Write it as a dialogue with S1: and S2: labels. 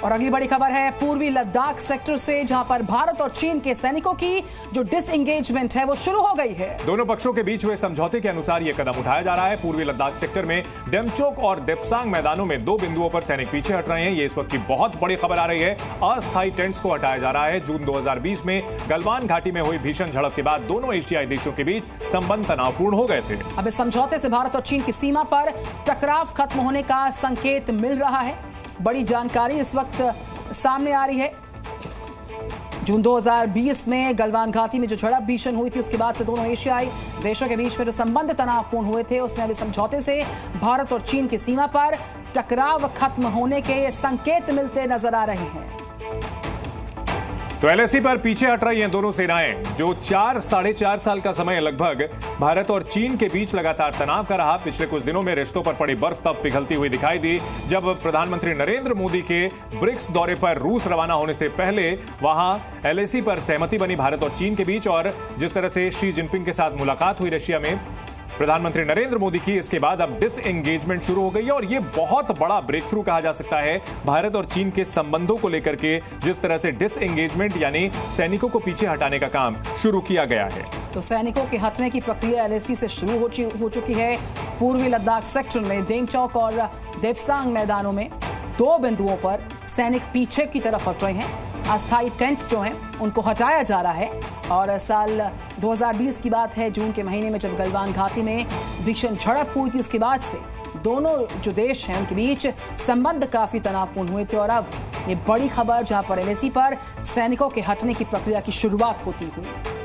S1: और अगली बड़ी खबर है पूर्वी लद्दाख सेक्टर से, जहां पर भारत और चीन के सैनिकों की जो डिसएंगेजमेंट है वो शुरू हो गई है।
S2: दोनों पक्षों के बीच हुए समझौते के अनुसार यह कदम उठाया जा रहा है। पूर्वी लद्दाख सेक्टर में डेमचोक और देप्सांग मैदानों में 2 बिंदुओं पर सैनिक पीछे हट रहे हैं। ये इस वक्त की बहुत बड़ी खबर आ रही है। अस्थायी टेंट्स को हटाया जा रहा है। जून 2020 में गलवान घाटी में हुई भीषण झड़प के बाद दोनों एशियाई देशों के बीच संबंध तनावपूर्ण हो गए थे।
S1: अब इस समझौते से भारत और चीन की सीमा पर टकराव खत्म होने का संकेत मिल रहा है। बड़ी जानकारी इस वक्त सामने आ रही है। जून 2020 में गलवान घाटी में जो झड़प भीषण हुई थी, उसके बाद से दोनों एशियाई देशों के बीच में जो संबंध तनावपूर्ण हुए थे, उसमें अभी समझौते से भारत और चीन की सीमा पर टकराव खत्म होने के संकेत मिलते नजर आ रहे हैं।
S2: तो एलएसी पर पीछे हट रही हैं दोनों सेनाएं। जो 4-4.5 साल का समय लगभग भारत और चीन के बीच लगातार तनाव का रहा। पिछले कुछ दिनों में रिश्तों पर पड़ी बर्फ तब पिघलती हुई दिखाई दी जब प्रधानमंत्री नरेंद्र मोदी के ब्रिक्स दौरे पर रूस रवाना होने से पहले वहां एलएसी पर सहमति बनी भारत और चीन के बीच। और जिस तरह से शी जिनपिंग के साथ मुलाकात हुई रशिया में प्रधानमंत्री नरेंद्र मोदी की, इसके बाद अब डिसएंगेजमेंट शुरू हो गई है। और यह बहुत बड़ा ब्रेक थ्रू कहा जा सकता है भारत और चीन के संबंधों को लेकर के। जिस तरह से डिसएंगेजमेंट यानी सैनिकों को पीछे हटाने का काम शुरू किया गया है।
S1: तो सैनिकों के हटने की प्रक्रिया एलएसी से शुरू हो चुकी है। पूर्वी लद्दाख सेक्टर में डेमचोक और देप्सांग मैदानों में 2 बिंदुओं पर सैनिक पीछे की तरफ हट रहे हैं। अस्थायी टेंट्स जो हैं उनको हटाया जा रहा है। और साल 2020 की बात है, जून के महीने में जब गलवान घाटी में भीषण झड़प हुई थी, उसके बाद से दोनों जो देश हैं उनके बीच संबंध काफी तनावपूर्ण हुए थे। और अब ये बड़ी खबर, जहां पर एलएसी पर सैनिकों के हटने की प्रक्रिया की शुरुआत होती हुई।